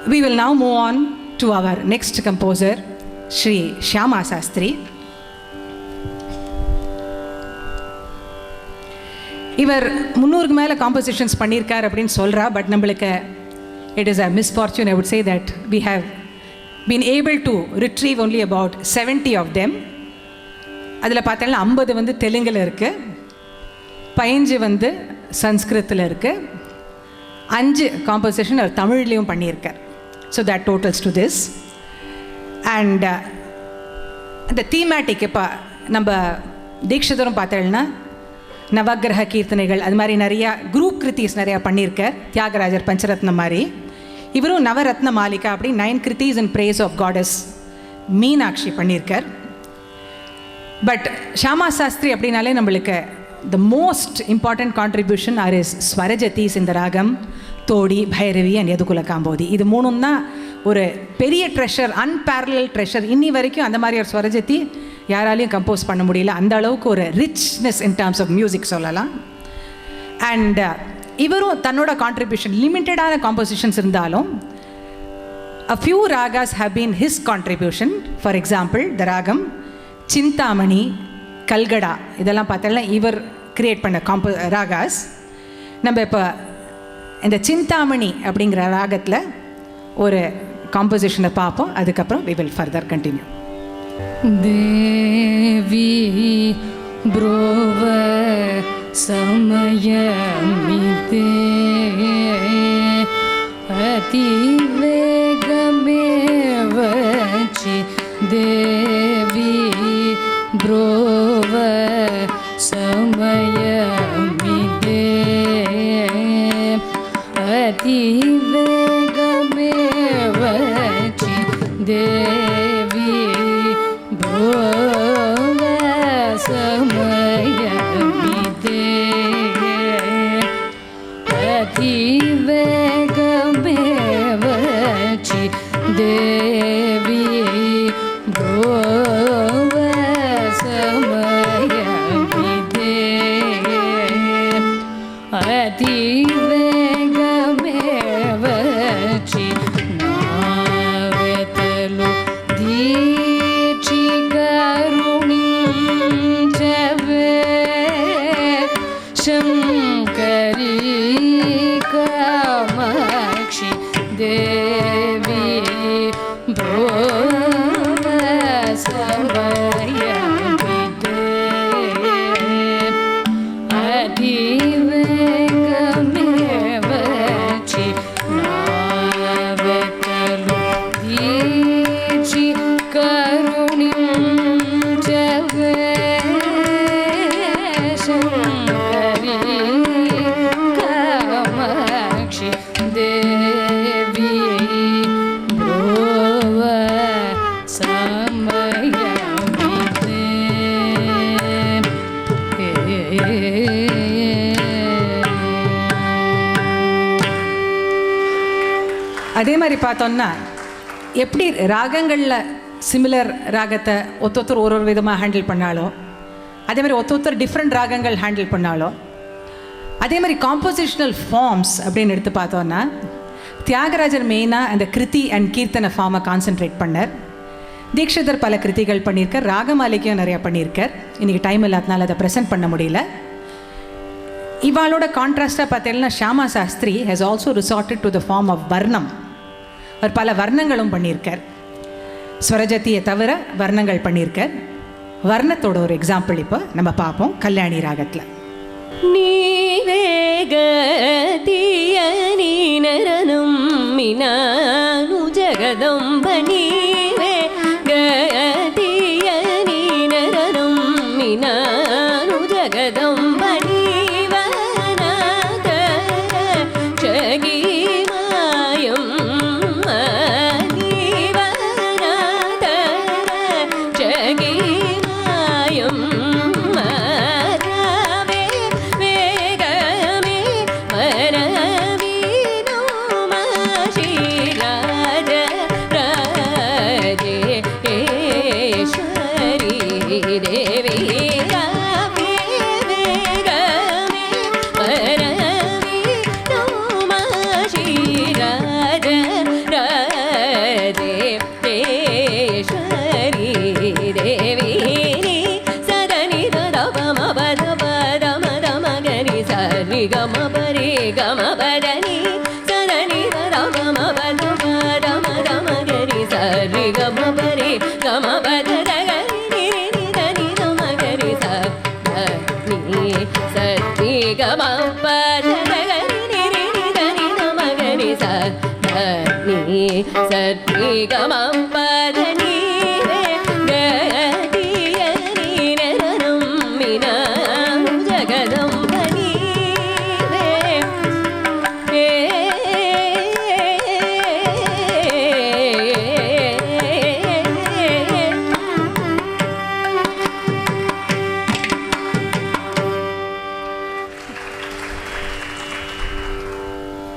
We will now move on to our next composer, Sri Shyama Sastry. இவர் 300க்கு மேலே compositions பண்ணியிருக்கார் அப்படின்னு சொல்கிறா. பட் நம்மளுக்கு it is a misfortune, I would say, that we have been able to retrieve only about 70 of them. அதில் பார்த்தீங்கன்னா 50 வந்து தெலுங்கில் இருக்குது, 15 வந்து சன்ஸ்கிருத்தில் இருக்குது, 5 காம்போசிஷன் அவர் தமிழ்லேயும் பண்ணியிருக்கார். So that totals to this. And இந்த தீமேட்டிக் இப்போ நம்ம தீக்ஷிதரும் பார்த்தோம்னா நவகிரக கீர்த்தனைகள் அது மாதிரி நிறையா குரூப் கிருத்திஸ் நிறையா பண்ணியிருக்கார். தியாகராஜர் பஞ்சரத்னம் மாதிரி இவரும் நவரத்ன மாலிகா அப்படி 9 kritis in praise of goddess Meenakshi பண்ணியிருக்கார். பட் ஷியாமா சாஸ்திரி அப்படின்னாலே நம்மளுக்கு the most important contribution are is swarajatis இந்த ராகம், தோடி, பைரவி அண்ட் யதுகுல காம்போதி. இது மூணும் தான் ஒரு பெரிய ட்ரெஷர், அன்பேரலல் ட்ரெஷர். இன்னி வரைக்கும் அந்த மாதிரி ஒரு ஸ்வரஜதி யாராலையும் கம்போஸ் பண்ண முடியல. அந்த அளவுக்கு ஒரு richness in terms of music சொல்லலாம். அண்ட் இவரும் தன்னோட கான்ட்ரிபியூஷன் லிமிட்டடான காம்போசிஷன்ஸ் இருந்தாலும் a few ragas have been his contribution. For example, the ragam Chintamani, Kalgada இதெல்லாம் பார்த்தோம்னா இவர் கிரியேட் பண்ண ராகாஸ். நம்ம இப்போ இந்த சிந்தாமணி அப்படிங்கிற ராகத்தில் ஒரு காம்போசிஷனை பார்ப்போம். அதுக்கப்புறம் we will further continue. தேவி ப்ரோவ சமயமிதே அதிவேகமேவச்சி தேவி ப்ரோவ சமயமிதே அதிவேகமேவச்சி தேவி ப்ரோவ சமயமிதே அதிவேகமேவச்சி தேவி ப்ரோவ சமயமிதே அதிவேகமேவச்சி நாவெதலு தீட்சி கருணிஞ்சவே சங்கரி காமாட்சி தேவி ப்ரோவ சமயமிதே அதிவேகமேவச்சி நாவெதலு தீட்சி கருணிஞ்சவே சங்கரி காமாட்சி தேவி ப்ரோவ சமயமிதே. அதே மாதிரி பார்த்தோம்னா எப்படி ராகங்களில் சிமிலர் ராகத்தை ஒருத்தர் ஒரு ஒரு விதமாக ஹேண்டில் பண்ணாலோ, அதே மாதிரி ஒருத்தர் டிஃப்ரெண்ட் ராகங்கள் ஹேண்டில் பண்ணாலோ, அதே மாதிரி காம்போசிஷனல் ஃபார்ம்ஸ் அப்படின்னு எடுத்து பார்த்தோன்னா தியாகராஜர் மெயினாக அந்த கிருதி அண்ட் கீர்த்தனை ஃபார்மை கான்சென்ட்ரேட் பண்ணார். தீக்ஷிதர் பல கிருதிகள் பண்ணியிருக்கார், ராகமாலிகையும் நிறையா பண்ணியிருக்கார். இன்றைக்கி டைம் இல்லாதனால அதை ப்ரெசென்ட் பண்ண முடியல. இவாளோட கான்ட்ராஸ்டாக பார்த்தீங்கன்னா Shyama Shastri has also resorted to the form of varnam. அவர் பல வர்ணங்களும் பண்ணியிருக்கார். ஸ்வரஜதியை தவிர வர்ணங்கள் பண்ணியிருக்கார். வர்ணத்தோட ஒரு எக்ஸாம்பிள் இப்போ நம்ம பார்ப்போம் கல்யாணி ராகத்தில். நீவேகதிய நீனரனும் மினானு ஜகதம்ப நீவேகதிய நீனரனும் மினானு ஜகதம்ப நீவநாத ஜகீமாயம் நீவநாத ஜகீமாயம் கம பரே கம பதனி சரணி ரம பத பத மத மகரி சரி கம பரே கம பத கரி நி தனி ரம கரி சரி சரி கம பத கரி நி தனி ரம கரி சரி சரி கம பதனி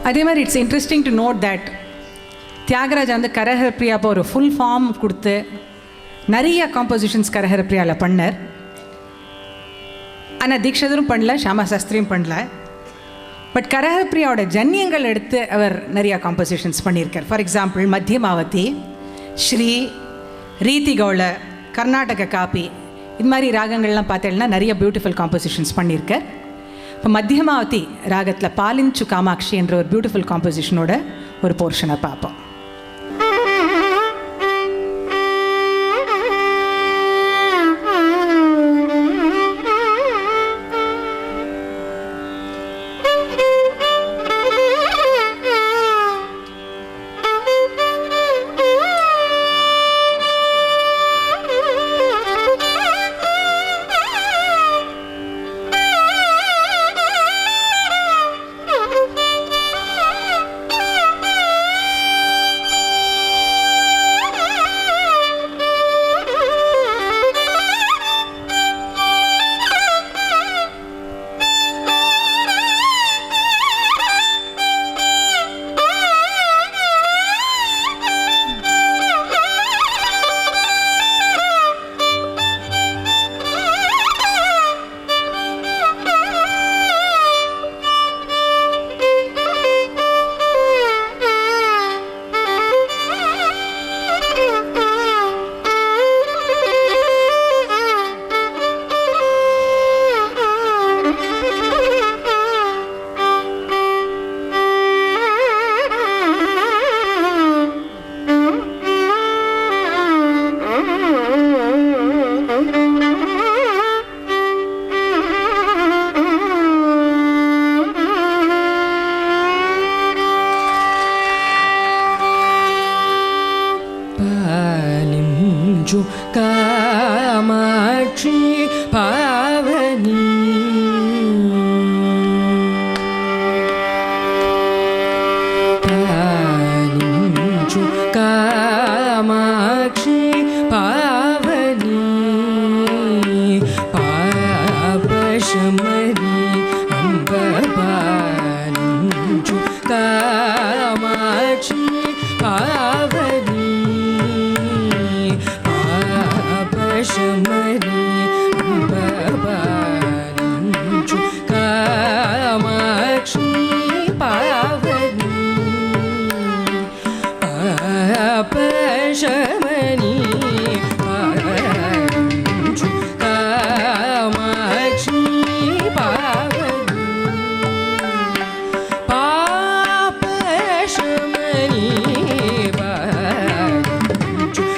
அதே மாதிரி it's interesting to note that Tyagaraja வந்து கரஹர பிரியா அப்போ ஒரு ஃபுல் ஃபார்ம் கொடுத்து நிறைய காம்போசிஷன்ஸ் கரஹர பிரியாவில் பண்ணார். ஆனால் தீக்ஷதரும் பண்ணல, ஷியாமா சாஸ்திரியும் பண்ணல. பட் கரஹர பிரியாவோட ஜன்யங்கள் எடுத்து அவர் நிறையா காம்போசிஷன்ஸ் பண்ணியிருக்கார். ஃபார் எக்ஸாம்பிள் மத்தியமாவதி, ஸ்ரீ, ரீதி கௌள, கர்நாடக காப்பி, இது மாதிரி ராகங்கள்லாம் பார்த்தேன்னா நிறைய பியூட்டிஃபுல் காம்போசிஷன்ஸ் பண்ணியிருக்கார். இப்போ மத்தியமாவதி ராகத்தில் பாலிஞ்சு காமாட்சி என்ற ஒரு பியூட்டிஃபுல் காம்போசிஷனோட ஒரு போர்ஷனை பார்ப்போம். காமாட்சி பாவனி பாலிஞ்சு காமாட்சி பாவனி பாபசமரி அம்ப பாலிஞ்சு காமாட்சி பாவனி शमरी बाबालिंचु कामाक्षी पावनी पापशमनी बाबालिंचु कामाक्षी पावनी पापशमनी बाबालिंचु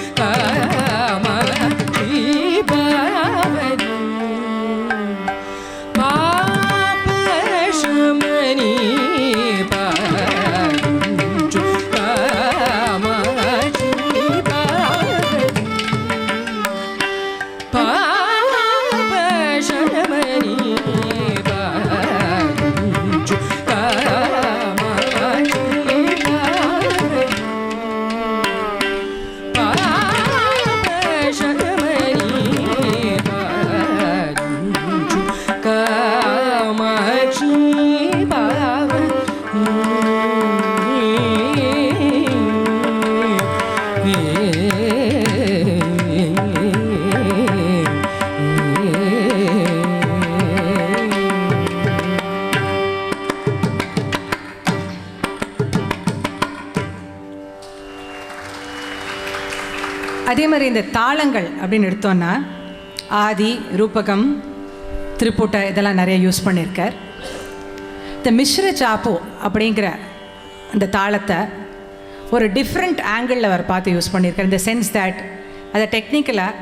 அதே மாதிரி இந்த தாளங்கள் அப்படின்னு எடுத்தோன்னா ஆதி, ரூபகம், திரிபுட்ட இதெல்லாம் நிறைய யூஸ் பண்ணியிருக்கார். இந்த மிஸ்ர சாப்பு அப்படிங்கிற அந்த தாளத்தை ஒரு டிஃப்ரெண்ட் ஆங்கிளில் அவர் பார்த்து யூஸ் பண்ணியிருக்கார். இந்த சென்ஸ் தட் அதை டெக்னிக்கலாக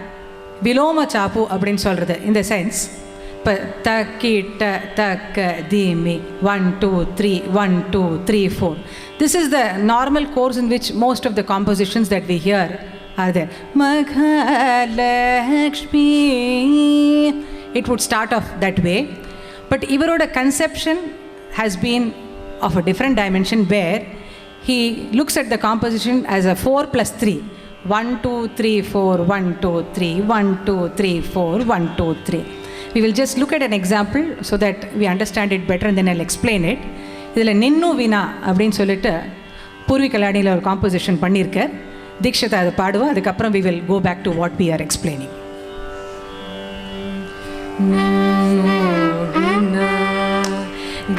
விலோம சாப்பு அப்படின்னு சொல்கிறது. இந்த சென்ஸ் இப்போ த கீட்ட தக்க தீமி 1 2 3 1 2 3 4. This is the normal course in which most of the compositions that we hear are there. Mahalakshmi. It would start off that way. But ivaroda conception has been of a different dimension where he looks at the composition as a 4 plus 3. 1 2 3 4 1 2 3 1 2 3 4 1 2 3. We will just look at an example so that we understand it better and then I'll explain it. இதில் நின்னு வினா அப்படின்னு சொல்லிட்டு பூர்வி கல்யாணியில் ஒரு composition பண்ணியிருக்கார். தீக்ஷிதா அதை பாடுவா. அதுக்கப்புறம் we will go back to what we are explaining.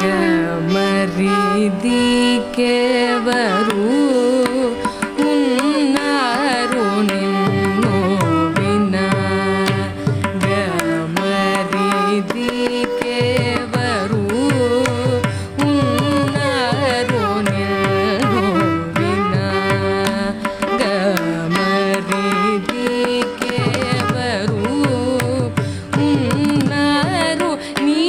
ಗಮರಿದಿ ಕೇವರು ಉನ್ನಾರು ನಿನ್ನು ವಿನ ಗಮರಿದಿ ಕೇವರು ಉನ್ನಾರು ನಿನ್ನು ವಿನ ಗಮರಿದಿ ಕೇವರು ಉನ್ನಾರು ನೀ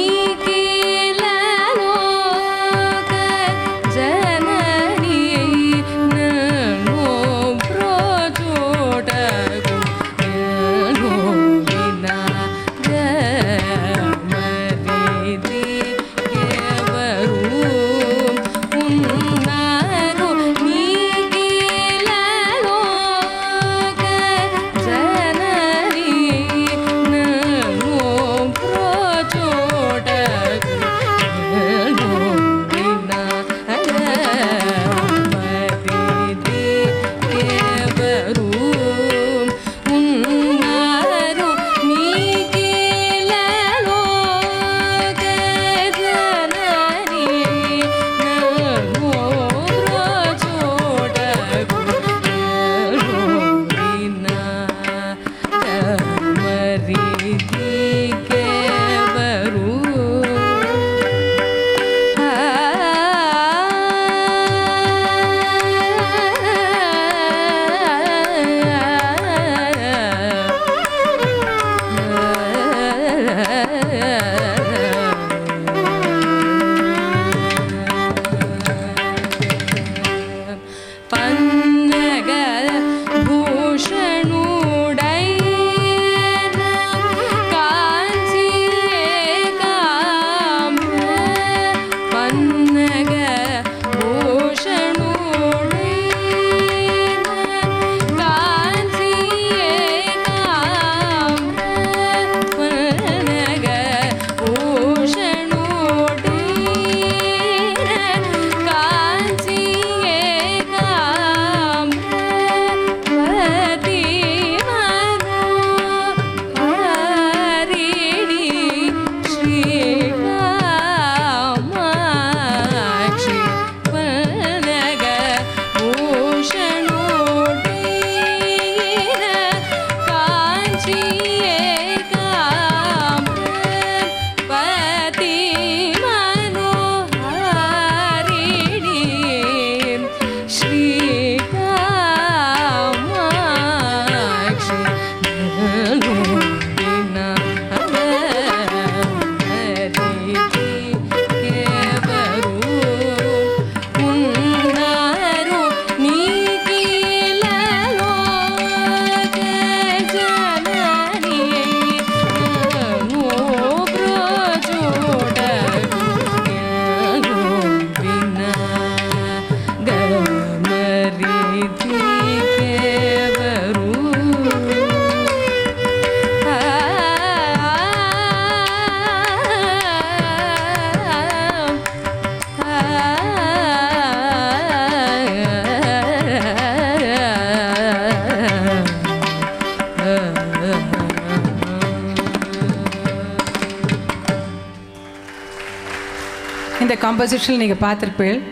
இந்த composition நீங்கள் பார்த்திருப்பீர்கள்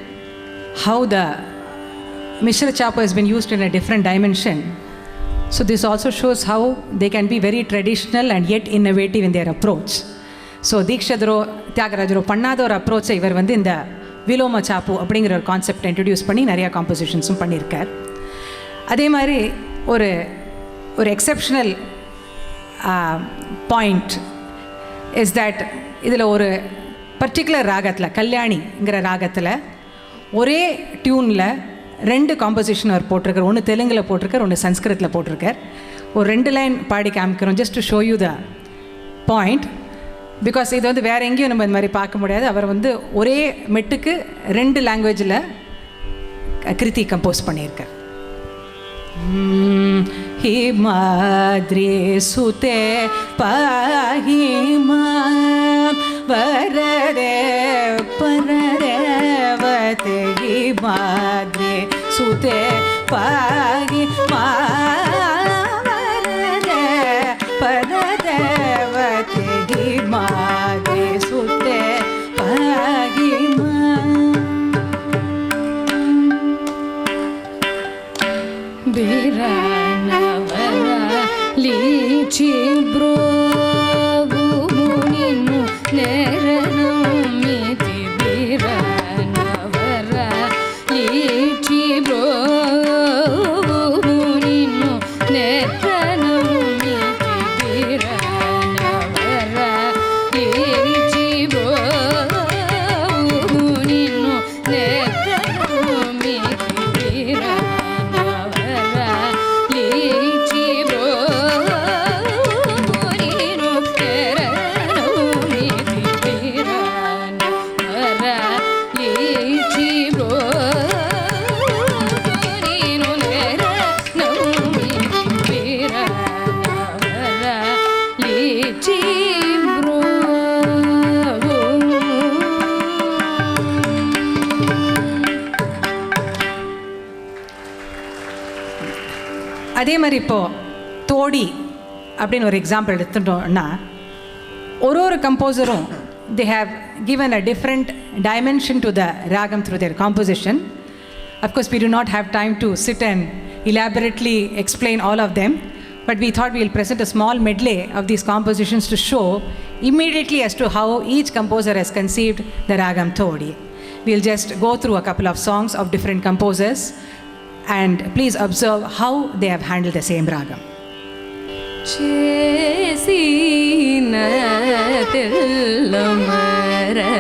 how the Mishra Chapu has been used in a different dimension. So this also shows how they can be very traditional and yet innovative in their approach. So தீக்ஷதரோ தியாகராஜரோ பண்ணாத ஒரு அப்ரோச்சை இவர் வந்து இந்த விலோம சாப்பு அப்படிங்கிற ஒரு கான்செப்டை இன்ட்ரடியூஸ் பண்ணி நிறையா காம்போசிஷன்ஸும் பண்ணியிருக்கார். அதே மாதிரி ஒரு ஒரு எக்ஸப்ஷனல் பாயிண்ட் இஸ் தட் இதில் ஒரு பர்டிகுலர் ராகத்தில் கல்யாணிங்கிற ராகத்தில் ஒரே டியூனில் 2 காம்போசிஷன் அவர் போட்டிருக்கார். ஒன்று தெலுங்கில் போட்டிருக்கார், ஒன்று சன்ஸ்கிருத்தில் போட்டிருக்கார். ஒரு 2 லைன் பாடி காமிக்கிறோம் just to show you the point. Because இது வந்து வேறு எங்கேயும் நம்ம இந்த மாதிரி பார்க்க முடியாது. அவர் வந்து ஒரே மெட்டுக்கு 2 லாங்குவேஜில் கிருதி கம்போஸ் பண்ணியிருக்கார். ஹிமாத்ரி சுதே பாஹிமா வரதே பரதேவதே ஹிமாத்ரி சுதே பாஹிமா வரதே பரதேவதே Himadri சுதே Fahima. Biranavara lichi brovu muninu neranumiti Biranavara lichi brovu muninu neranumiti Biranavara lichi brovu muninu neranumiti அதே மாதிரி இப்போது தோடி அப்படின்னு ஒரு எக்ஸாம்பிள் எடுத்துட்டோம்னா ஒரு கம்போசரும் they have given a different dimension to the ragam through their composition. Of course, we do not have time to sit and elaborately explain all of them, but we thought we will present a small medley of these compositions to show immediately as to how each composer has conceived the ragam Todi. We'll just go through a couple of songs of different composers and please observe how they have handled the same ragam. Chesina tillamara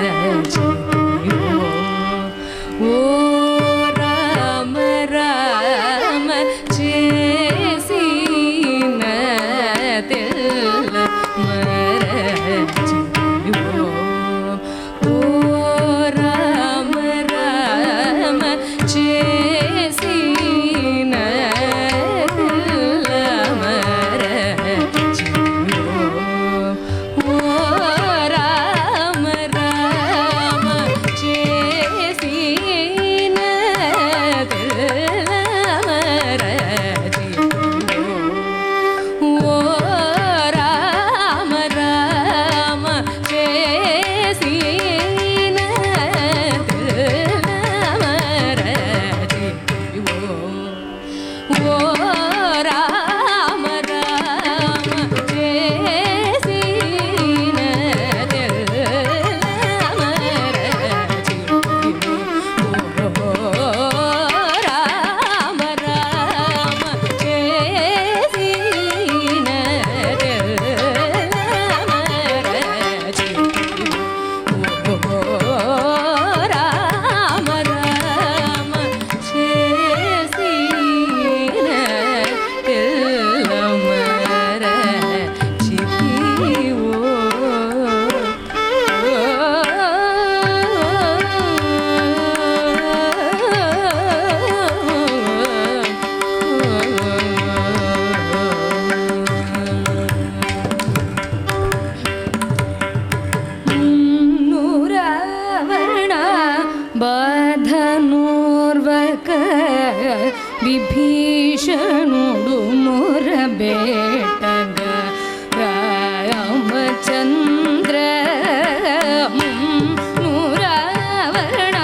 jivo O Rama Rama Chesina tillamara jivo O Rama Rama Chesina ಬಾಧನೋರ್ವಕ ವಿಭೀಷಣುಡು ಮೊರಬೇಟಗ ರಾಮಚಂದ್ರ ನೂರಾವರಣ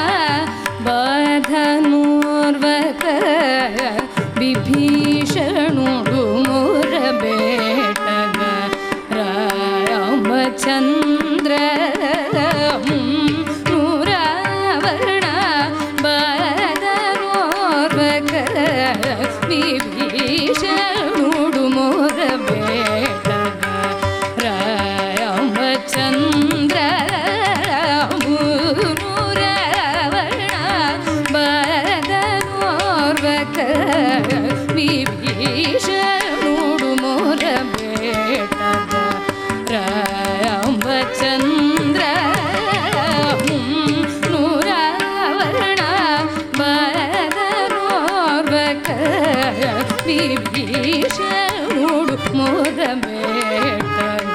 ಬಾಧನೋರ್ವಕ ವಿಭೀಷಣುಡು ಮೊರಬೇಟಗ ರಾಮಚಂದ್ರ நூராவரண பரதனோர்வக விபீஷணுடு மோர வேட்டக ராமச்சந்திர நூராவரண பரதனோர்வக விபீஷணுடு மோர வேட்டக ராமச்சந்திர நூராவரண பரதனோர்வக விபீஷணுடு மோர வேட்டக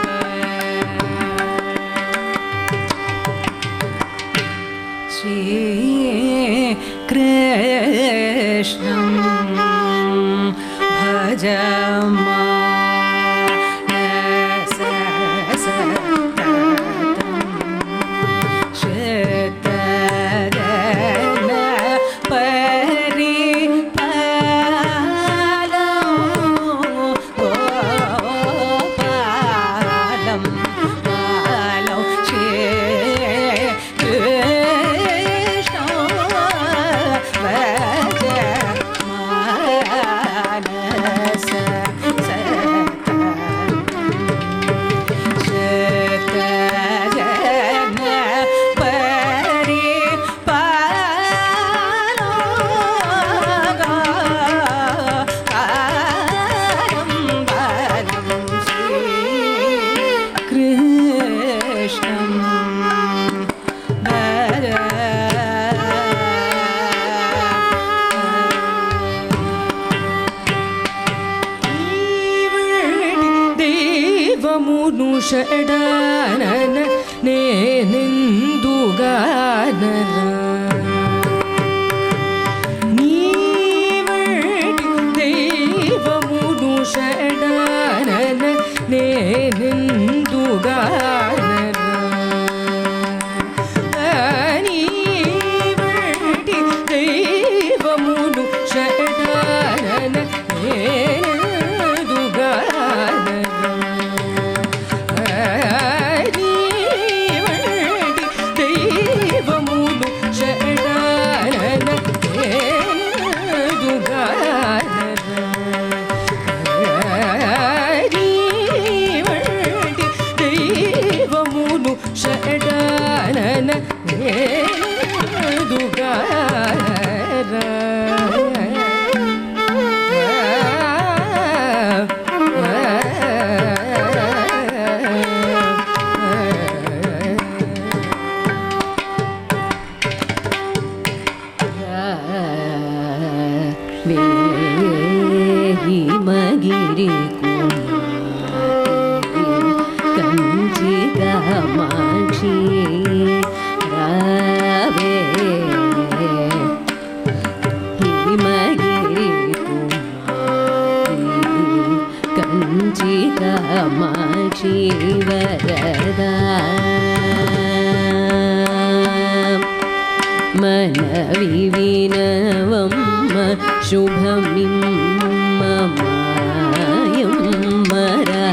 श्री कृष्णं भज मानस श्रुतगन परिपालं गोपालं पालं ಷಡಾನನ ನೇನೆಂದುಗಾನರ ನೀವಡಿ ದೈವಮುನು ಷಡಾನನ ನೇನೆಂದುಗಾನರ ನೀವಡಿ ದೈವಮುನು ಷಡಾನನ ಮಗಿರಿ ಕಂಚಿ ಕಾಮಾಕ್ಷಿ ರಾವೇ ಹಿಮಗಿರಿ ಕಂಚಿ ಕಾಮಾಕ್ಷಿ ವರದಾ मनविविनवम् शुभमिम्ममायं मरा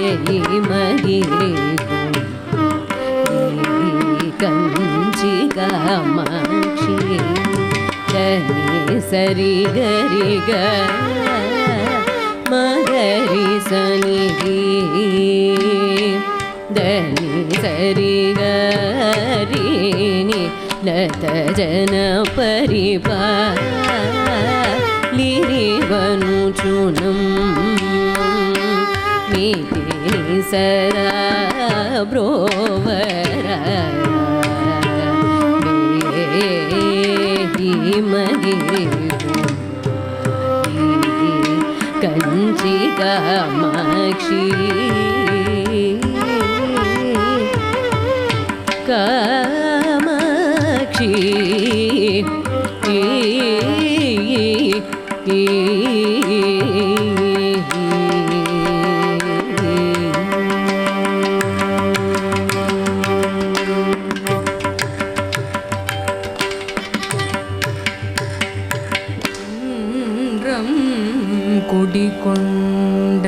वेमगिरि कंचि कामाक्षि सरि गरि ग मगरि सनि దని సరి గరిని లత జన పరిపాలిరివను చునం మీటిని సరా బ్రోవర మగిరి కంచి కామాక్షి कामाक्षी குடிகொண்ட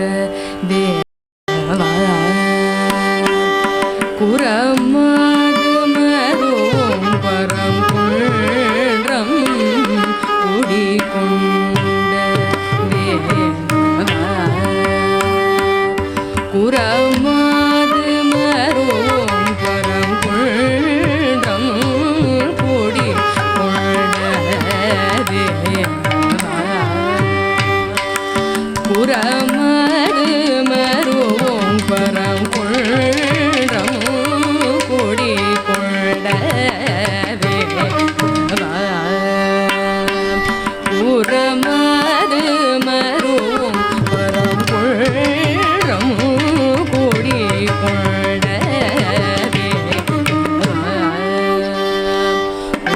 புறமாது மரோம் பரங்குன்றம் கூடி கொண்டதே புறமாது மரோம் பரங்குன்றம் கூடி கொண்டதே புறமாது மரோம் பரங்குன்றம் கூடி கொண்டதே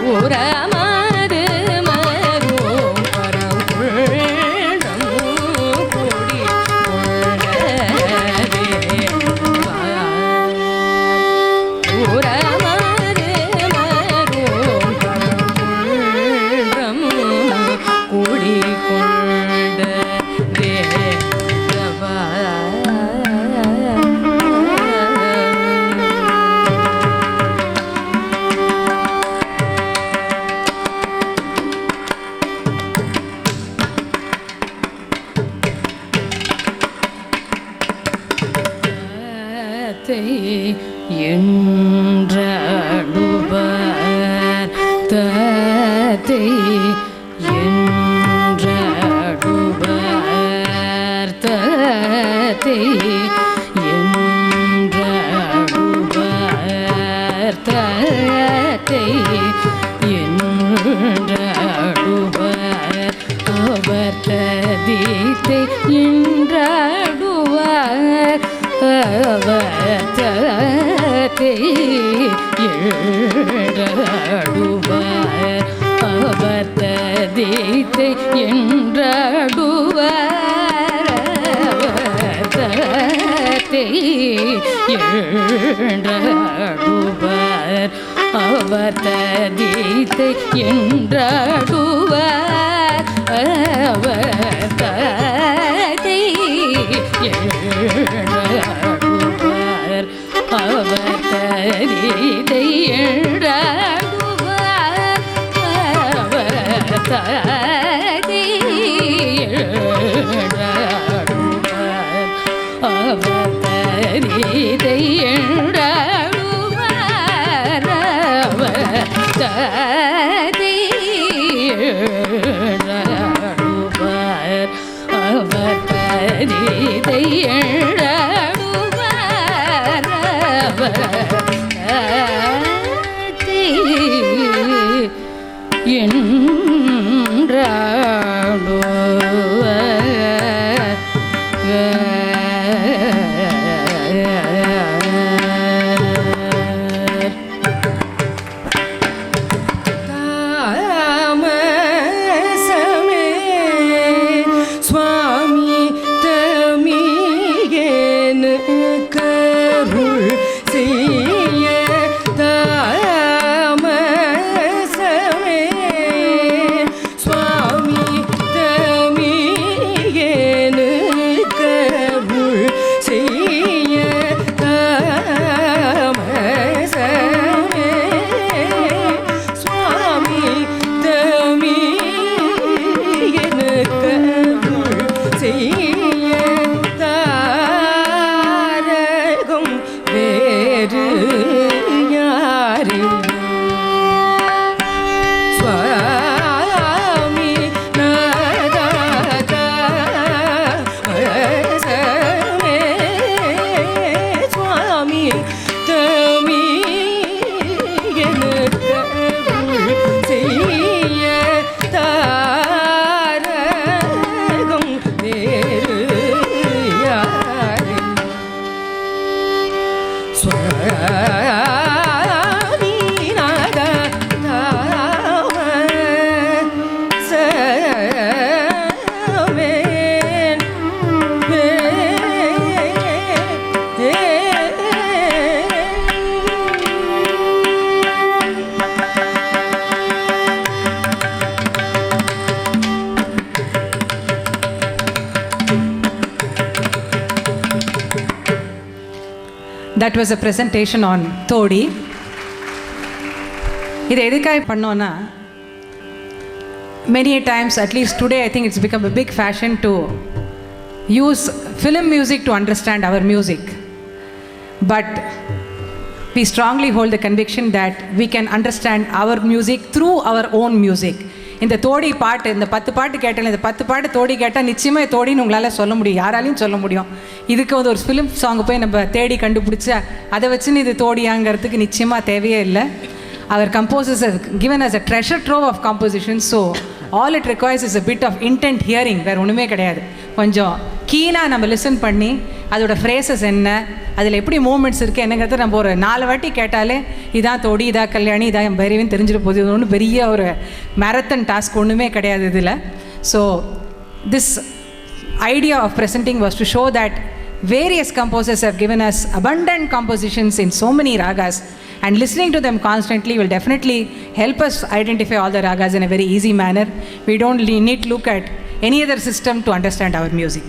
புறமாது மரோம் பரங்குன்றம் கூடி கொண்டதே புறமாது மரோம் பரங்குன்றம் கூடி கொண்டதே என்றடுவர் தத்தை என்றடுவர் தத்தை என்றடுவர் தத்தை என்றடுவர் அவர் ததித்தை என்றடுவர் அவதத்தை என்றடுவர் அவததித்தை என்றடுவர் அவதத்தை என்றடுவர் அவததித்தை என்றடுவர் அவதத்தை என்றடுவர் அவதரிதை என்றடுவர் அவதரி என்றடுவர் அவதரிதை என்றடுவர் அவதரி என்றடுவர் அவதரிதை என்றடுவர் அவதரி That was a presentation on Todi. இது எதுக்காக பண்ணோன்னா, many a times, at least today, I think it's become a big fashion to use film music to understand our music. But we strongly hold the conviction that we can understand our music through our own music. இந்த தோடி பாட்டு, இந்த 10 பாட்டு கேட்டால், இந்த 10 பாட்டு தோடி கேட்டால் நிச்சயமாக தோடின்னு உங்களால் சொல்ல முடியும், யாராலையும் சொல்ல முடியும். இதுக்கு வந்து ஒரு ஃபிலிம் சாங் போய் நம்ம தேடி கண்டுபிடிச்சா அதை வச்சுன்னு இது தோடியாங்கிறதுக்கு நிச்சயமாக தேவையே இல்லை. Our composers have given us a treasure trove of compositions, so all it requires is a bit of intent hearing. வேறு ஒன்றுமே கிடையாது. கொஞ்சம் கீனாக நம்ம லிசன் பண்ணி அதோட ஃப்ரேசஸ் என்ன, அதில் எப்படி மூமெண்ட்ஸ் இருக்குது என்னங்கிறத நம்ம ஒரு 4 வாட்டி கேட்டாலே இதான் தோடி, இதான் கல்யாணி, இதான் பைரவின்னு தெரிஞ்சிட போகுது. இது ஒன்றும் பெரிய ஒரு மேரத்தன் டாஸ்க் ஒன்றுமே கிடையாது இதில். So this idea of presenting was to show that various composers have given us abundant compositions in so many ragas, and listening to them constantly will definitely help us identify all the ragas in a very easy manner. We don't need to look at any other system to understand our music.